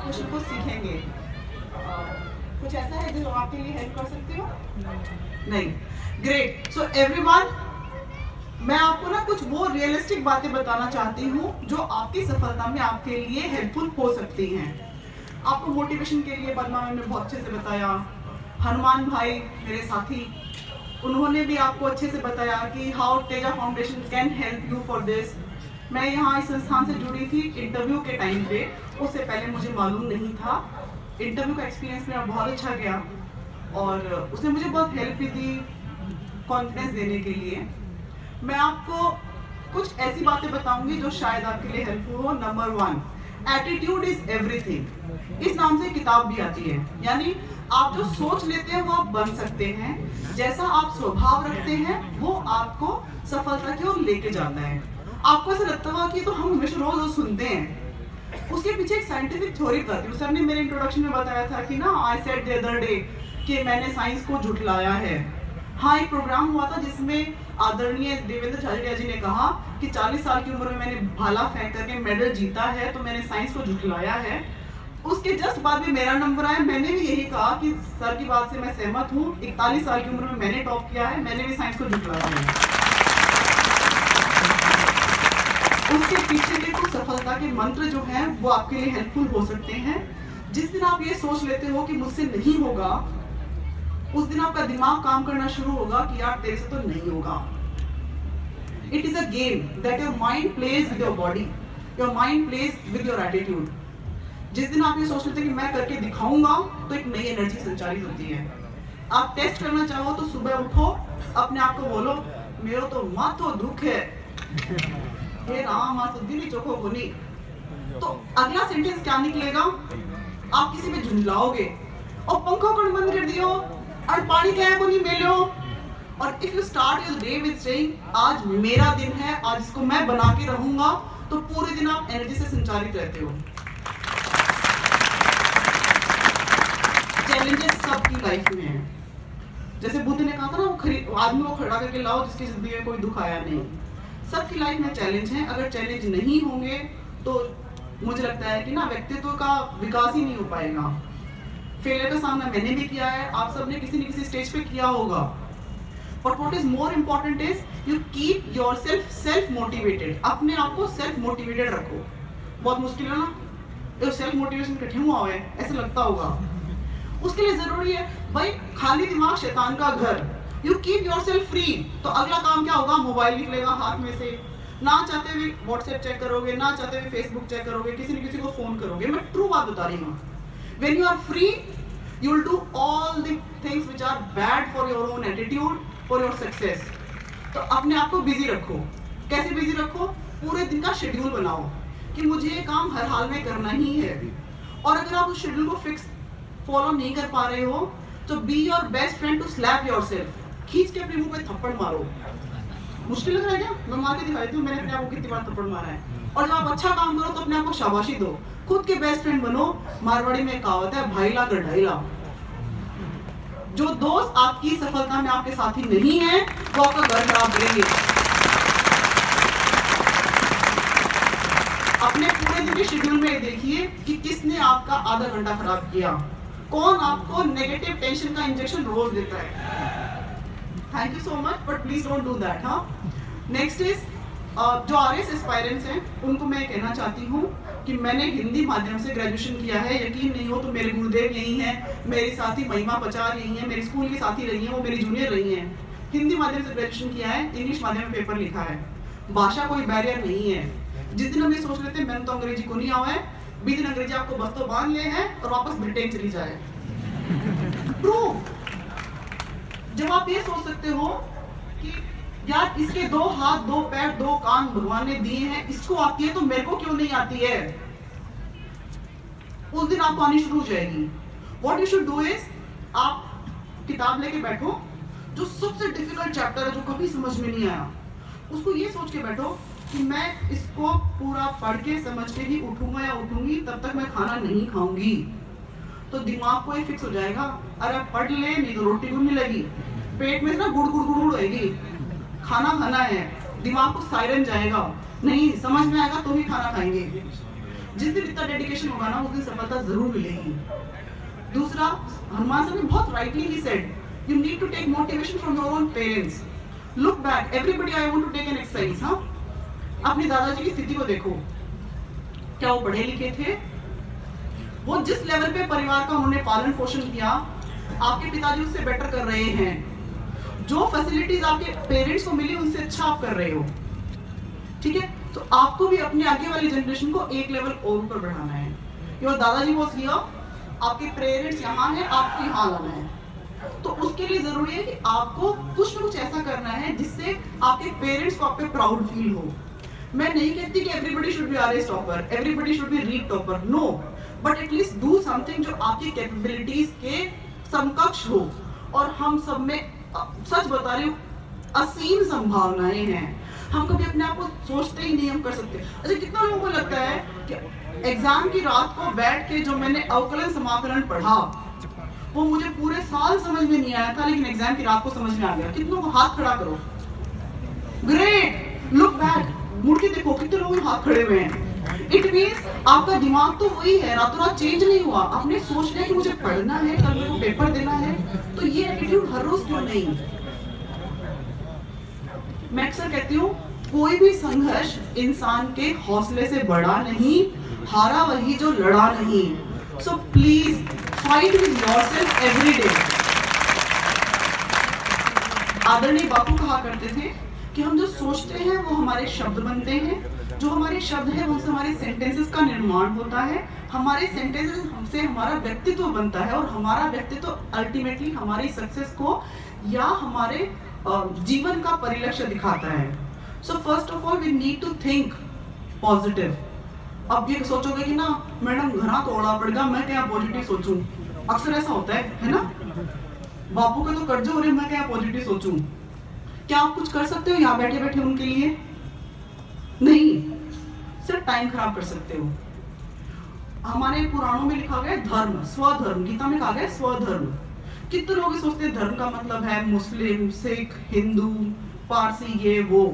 कुछ सीखेंगे। कुछ ऐसा है जो आपके लिए हेल्प कर सकती हो? नहीं। ग्रेट। सो एवरीवन, मैं आपको ना कुछ वो रियलिस्टिक बातें बताना चाहती हूँ जो आपकी सफलता में आपके लिए हेल्पफुल हो सकती हैं। आपको मोटिवेशन के लिए पद्मा मैम ने बहुत अच्छे से बताया। हनुमान भाई मेरे साथी, उन्होंने भी आपको अच्छे से बताया कि how Teja foundation can help you for this. मैं यहाँ इस संस्थान से जुड़ी थी इंटरव्यू के टाइम पे, उससे पहले मुझे मालूम नहीं था। इंटरव्यू का एक्सपीरियंस मेरा बहुत अच्छा गया और उसने मुझे बहुत हेल्प भी दी कॉन्फिडेंस देने के लिए। मैं आपको कुछ ऐसी बातें बताऊंगी जो शायद आपके लिए हेल्पफुल हो। Number 1, attitude is everything. इस नाम से किताब भी आती है, यानी आप जो सोच लेते हैं वो आप बन सकते हैं। जैसा आप स्वभाव रखते हैं वो आपको सफलता की ओर लेके जाता है। आपको ऐसा लगता होगा कि तो हम हमेशा रोज सुनते हैं, उसके पीछे एक साइंटिफिक थ्योरी बताती हूँ। सर ने मेरे इंट्रोडक्शन में बताया था कि ना I said the other day कि मैंने साइंस को झुठलाया है। हाँ, एक प्रोग्राम हुआ था जिसमें आदरणीय देवेंद्र झाझड़िया जी ने कहा कि 40 साल की उम्र में मैंने भाला फेंक करके मेडल जीता है, तो मैंने साइंस को झुठलाया है। उसके जस्ट बाद में मेरा नंबर आया, मैंने भी यही कहा कि सर की बात से मैं सहमत हूँ। 41 साल की उम्र में मैंने टॉप किया है, मैंने भी साइंस को झुठलाया है। उसके पीछे के कुछ सफलता के मंत्र जो हैं वो आपके लिए हेल्पफुल हो सकते हैं। जिस दिन आप ये सोच लेते हो कि मुझसे नहीं होगा, उस दिन आपका दिमाग काम करना शुरू होगा कि यार तेरे से तो नहीं होगा। It is a game that your mind plays with your body, your mind plays with your attitude. जिस दिन आप ये सोच लेते हैं कि मैं करके दिखाऊंगा, तो एक नई एनर्जी संचारित होती है। आप टेस्ट करना चाहो तो सुबह उठो, अपने आप को बोलो मेरो तो माथो दुख है, हे राम आज तो दिल ही चोखो कोनी। तो अगला सेंटेंस क्या निकलेगा? आप किसी पे झुंझलाओगे और पंखों को बंद कर दियो और पानी क्या है वो नहीं मेलो। और if you start your day with saying आज मेरा दिन है, आज इसको मैं बना के रहूंगा, तो पूरे दिन आप एनर्जी से संचारित रहते हो। चैलेंजेस सबकी लाइफ में है। जैसे बुद्ध ने कहा था ना, वो आदमी को खड़ा करके लाओ जिसकी जिंदगी में कोई दुख आया नहीं। सबकी लाइफ में चैलेंज है। अगर चैलेंज नहीं होंगे तो मुझे लगता है कि ना व्यक्तित्व का विकास ही नहीं हो पाएगा। फेलियर का सामना मैंने भी किया है, आप सबने किसी न किसी स्टेज पे किया होगा। But what is more important is you keep yourself self motivated. अपने आप को सेल्फ मोटिवेटेड रखो। बहुत मुश्किल है ना, तो सेल्फ मोटिवेशन कठिन हुआ है ऐसा लगता होगा। उसके लिए जरूरी है भाई, खाली दिमाग शैतान का घर। यू कीप योरसेल्फ फ्री, तो अगला काम क्या होगा? मोबाइल निकलेगा हाथ में से, ना चाहते हुए व्हाट्सएप चेक करोगे, ना चाहते हुए फेसबुक चेक करोगे, किसी न किसी को फोन करोगे। मैं ट्रू बात बता रही हूँ। When you are free you will do all the things which are bad for your own attitude, for your success. तो अपने आप को बिजी रखो। कैसे बिजी रखो? पूरे दिन का शेड्यूल बनाओ कि मुझे ये काम हर हाल में करना ही है। और अगर आप उस शेड्यूल को फिक्स फॉलो नहीं कर पा रहे हो तो be your best friend to slap yourself. खींच के अपने मुंह पे थप्पड़ मारो। मुश्किल लग रहा है क्या? मैं मार के दिखाई दूं मैंने अपने आप को कितनी बार थप्पड़ मारा है। और जब आप अच्छा काम करो तो अपने आप को शाबाशी दो, खुद के बेस्ट फ्रेंड बनो। मारवाड़ी में कहावत है, भाईला गढ़ाईला। जो दोस्त आपकी सफलता में आपके साथी नहीं है वो आपका घर खराब करेंगे। अपने पूरे दिन के शेड्यूल में देखिए कि किसने आपका आधा घंटा खराब किया, कौन आपको नेगेटिव टेंशन का इंजेक्शन रोज देता है। Thank you so much, but please don't do that. हाँ, नेक्स्ट इज जो आरएस एस्पायरेंट्स हैं उनको मैं कहना चाहती हूँ कि मैंने हिंदी माध्यम से ग्रेजुएशन किया है। यकीन नहीं हो तो मेरे गुरुदेव यही हैं, मेरी साथी महिमा पचार यही हैं, मेरी स्कूल की साथी रही हैं, वो मेरी जूनियर रही हैं। हिंदी माध्यम से ग्रेजुएशन किया है, इंग्लिश माध्यम में पेपर लिखा है। भाषा कोई बैरियर नहीं है। जिस दिन हम ये सोच लेते हैं मैंने तो अंग्रेजी को नहीं आवा है, 20 दिन अंग्रेजी आपको बस तो बांध ले हैं और वापस ब्रिटेन चली जाए। ट्रू। जब आप ये सोच सकते हो कि यार इसके 2 हाथ 2 पैर 2 कान भगवान ने दिए हैं, इसको आती है तो मेरे को क्यों नहीं आती है, उस दिन आपको आनी शुरू हो जाएगी। What you should do is आप किताब लेके बैठो, जो सबसे डिफिकल्ट चैप्टर है जो कभी समझ में नहीं आया उसको ये सोच के बैठो कि मैं इसको पूरा पढ़ के समझ के ही उठूंगा या उठूंगी, तब तक मैं खाना नहीं खाऊंगी। तो दिमाग को ये फिक्स हो जाएगा, अरे पढ़ ले नहीं तो रोटी को मिलेगी, पेट में ना गुड़ गुड़ गुड़ होएगी, खाना खाना है। दिमाग को सायरन जाएगा, नहीं समझ में आएगा तो ही खाना खाएंगे। जिस दिन इतना डेडिकेशन होगा ना उस दिन सफलता जरूर मिलेगी। दूसरा, हनुमान सर ने बहुत राइटली ही said, you need to take motivation from your own parents. Look back, everybody I want to take an exercise. हाँ, अपने दादाजी की स्थिति को देखो, क्या वो पढ़े लिखे थे? वो जिस लेवल पे परिवार का उन्होंने पालन पोषण किया, आपके पिताजी उससे बेटर कर रहे हैं। जो फैसिलिटीज आपके पेरेंट्स को मिली उनसे अच्छा आप कर रहे हो, ठीक है? तो आपको भी अपने आगे वाली जनरेशन को एक लेवल और ऊपर बढ़ाना है। योर दादाजी वाज हियर, आपके पेरेंट्स यहाँ हैं, आपको यहाँ लाना है। तो उसके लिए जरूरी है कि आपको कुछ ना कुछ ऐसा करना है जिससे आपके पेरेंट्स को आप पे प्राउड फील हो। मैं नहीं कहती कि everybody should be RS topper, everybody should be read topper, no, but at least do something जो आपकी कैपेबिलिटीज के समकक्ष हो। और हम सब में सच बता रही हूँ, असीम संभावनाएं हैं। हम कभी अपने आप को सोचते ही नहीं हम कर सकते। अच्छा, कितना लोगों को लगता है कि एग्जाम की रात को बैठ के जो मैंने अवकलन समाकलन पढ़ा वो मुझे पूरे साल समझ में नहीं आया था, लेकिन एग्जाम की रात को समझ में आ गया। कितनों को हाथ खड़ा करो, ग्रेट, लुक बैक, मुड़ के देखो कितने लोग हाथ खड़े हुए हैं। इट मींस आपका दिमाग तो वही है, रातों रात चेंज नहीं हुआ। आपने सोच लिया कि मुझे पढ़ना है, कल मेरे को पेपर देना है, तो ये एटीट्यूड हर रोज क्यों नहीं? मैं अक्सर कहती हूँ, कोई भी संघर्ष इंसान के हौसले से बड़ा नहीं, हारा वही जो लड़ा नहीं। So please fight with yourself every day. आदरणीय बापू कहा करते थे कि हम जो सोचते हैं वो हमारे शब्द बनते हैं, जो हमारे शब्द हैं उनसे हमारे सेंटेंसेस का निर्माण होता है, हमारे सेंटेंसेस हमसे हमारा व्यक्तित्व बनता है, और हमारा व्यक्तित्व अल्टीमेटली हमारी सक्सेस को या हमारे जीवन का परिलक्ष्य दिखाता है। So first of all we need to think positive. अब ये सोचोगे कि ना मैडम घना तोड़ा पड़ेगा, मैं क्या पॉजिटिव सोचूं? अक्सर ऐसा होता है ना, बापू के तो कर्जे हो रहे, मैं क्या पॉजिटिव सोचूं? क्या आप कुछ कर सकते हो यहाँ बैठे बैठे उनके लिए? नहीं, सिर्फ टाइम खराब कर सकते हो। हमारे पुराणों में लिखा गया धर्म, स्वधर्म, गीता में कहा गया स्वधर्म। कितने लोग सोचते हैं धर्म का मतलब है मुस्लिम, सिख, हिंदू, पारसी, ये वो,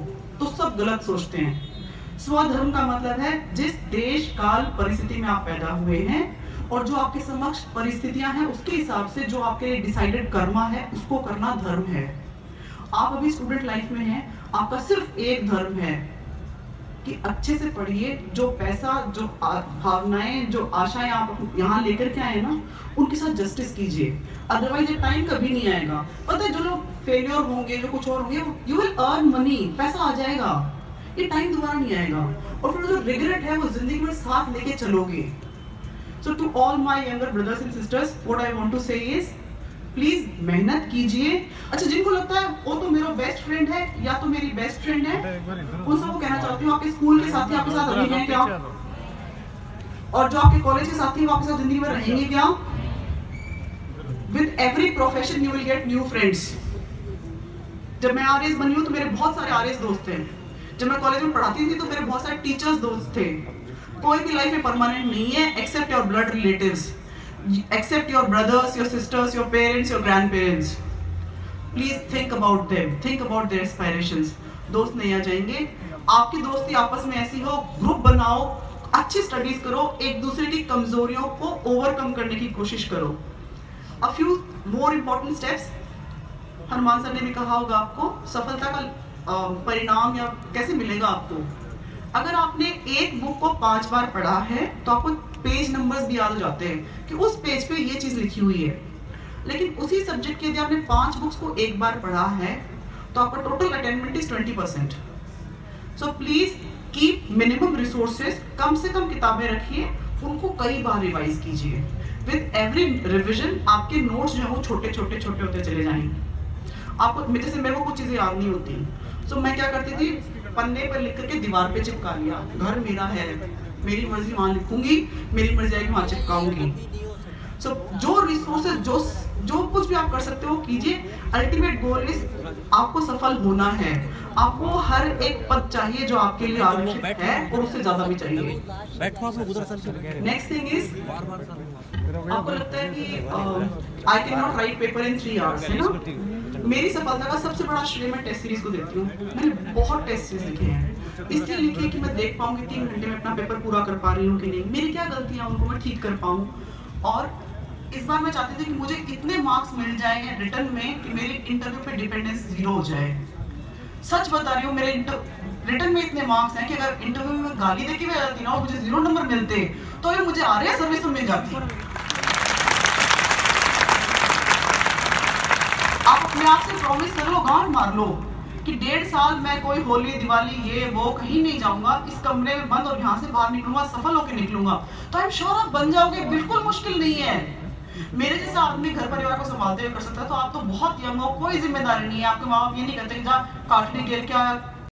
तो सब गलत सोचते हैं। स्वधर्म का मतलब है जिस देश काल परिस्थिति में आप पैदा हुए हैं और जो आपके समक्ष परिस्थितियां हैं उसके हिसाब से जो आपके लिए डिसाइडेड कर्मा है उसको करना धर्म है। आप अभी स्टूडेंट लाइफ में हैं, आपका सिर्फ एक धर्म है कि अच्छे से पढ़िए, जो पैसा, जो भावनाएं, जो आशाएं आप यहाँ लेकर के आए ना, उनके साथ जस्टिस कीजिए, अदरवाइज ये टाइम कभी नहीं आएगा। पता है, जो लोग फेलियर होंगे, जो कुछ और होंगे, यू विल अर्न मनी, पैसा आ जाएगा, ये टाइम दोबारा नहीं आएगा, और फिर जो रिग्रेट है वो जिंदगी में साथ लेके चलोगे। So to all my younger brothers and sisters, what I want to say is please मेहनत कीजिए। अच्छा, जिनको लगता है वो तो मेरा बेस्ट फ्रेंड है या तो मेरी बेस्ट फ्रेंड है, उन सबको कहना चाहती हूँ आपके स्कूल के साथी आपके साथ अभी हैं क्या? और जो आपके कॉलेज के साथी वो आपके साथ जिंदगी में रहेंगे क्या? With every profession you will get new friends. जब मैं आरएस बनी हूँ तो मेरे बहुत सारे आरएस दोस्त थे। जब मैं कॉलेज में पढ़ाती थी तो मेरे बहुत सारे टीचर्स दोस्त थे। कोई भी लाइफ में परमानेंट नहीं है except your blood relatives, except your brothers, your sisters, your parents, your grandparents. Please think about them, think about their aspirations. दोस्त नहीं आ जाएंगे, आपकी दोस्ती आपस में ऐसी हो, ग्रुप बनाओ, अच्छी स्टडीज करो, एक दूसरे की कमजोरियों को ओवरकम करने की कोशिश करो। A few more important steps, Hanuman sir ने भी कहा होगा आपको, सफलता का परिणाम या कैसे मिलेगा आपको। अगर आपने एक बुक को 5 बार पढ़ा है तो आपको पेज नंबर्स भी याद हो जाते हैं कि उस पेज पे ये चीज लिखी हुई है। लेकिन उसी सब्जेक्ट के यदि आपने 5 बुक्स को एक बार पढ़ा है तो आपका total attainment is 20%। So please keep minimum resources, कम से कम किताबें रखिए, उनको कई बार रिवाइज कीजिए। विद एवरी रिविजन आपके नोट्स जो है वो छोटे छोटे छोटे होते चले जाएंगे। आपको, जैसे मेरे को कुछ चीजें याद नहीं होती, सो मैं क्या करती थी, पन्ने पर लिख करके दीवार पे चिपका लिया। घर मेरा है, मेरी मर्जी वहां लिखूंगी, मेरी मर्जी आएगी वहां चिपकाऊंगी। सो जो रिसोर्सेज, जो कुछ भी आप कर सकते हो कीजिए। अल्टीमेट गोल इज आपको सफल होना है। आपको हर एक पद चाहिए जो आपके लिए आवश्यक है और उससे ज्यादा भी चाहिए। नेक्स्ट थिंग इज, आपको लगता है कि I can not right paper in 3 hours, है ना? मेरी सफलता का सबसे बड़ा श्रेय मैं टेस्ट सीरीज को देती हूँ। मैंने बहुत टेस्ट सीरीज लिखे हैं, इसलिए लिखे हैं कि मैं देख पाऊंगी 3 घंटे में अपना पेपर पूरा कर पा रही हूँ कि नहीं, मेरी क्या गलतियाँ उनको मैं ठीक कर पाऊँ। और इस बार मैं चाहती थी कि मुझे इतने मार्क्स मिल जाएंगे रिटर्न में कि मेरे इंटरव्यू पे डिपेंडेंस 0 हो जाए। सच बता रही हूँ, मेरे रिटर्न में इतने मार्क्स हैं कि अगर इंटरव्यू में गाली देके भी आ जाती ना और मुझे 0 नंबर मिलते तो ये मुझे आर्या सर्विस में मिल जाती। आप अपने आप से प्रॉमिस कर लो, गांठ मार लो कि 1.5 साल मैं कोई होली दिवाली ये वो कहीं नहीं जाऊंगा, इस कमरे में बंद और यहाँ से बाहर निकलूंगा, सफल होकर निकलूंगा। तो आई एम श्योर आप बन जाओगे, बिल्कुल मुश्किल नहीं है। मेरे जैसा आदमी घर परिवार को संभालते हुए कर सकता है, तो आप तो बहुत यंग हो, कोई जिम्मेदारी नहीं है। आपके माँ बाप ये नहीं कहते कि जा काटने गेल क्या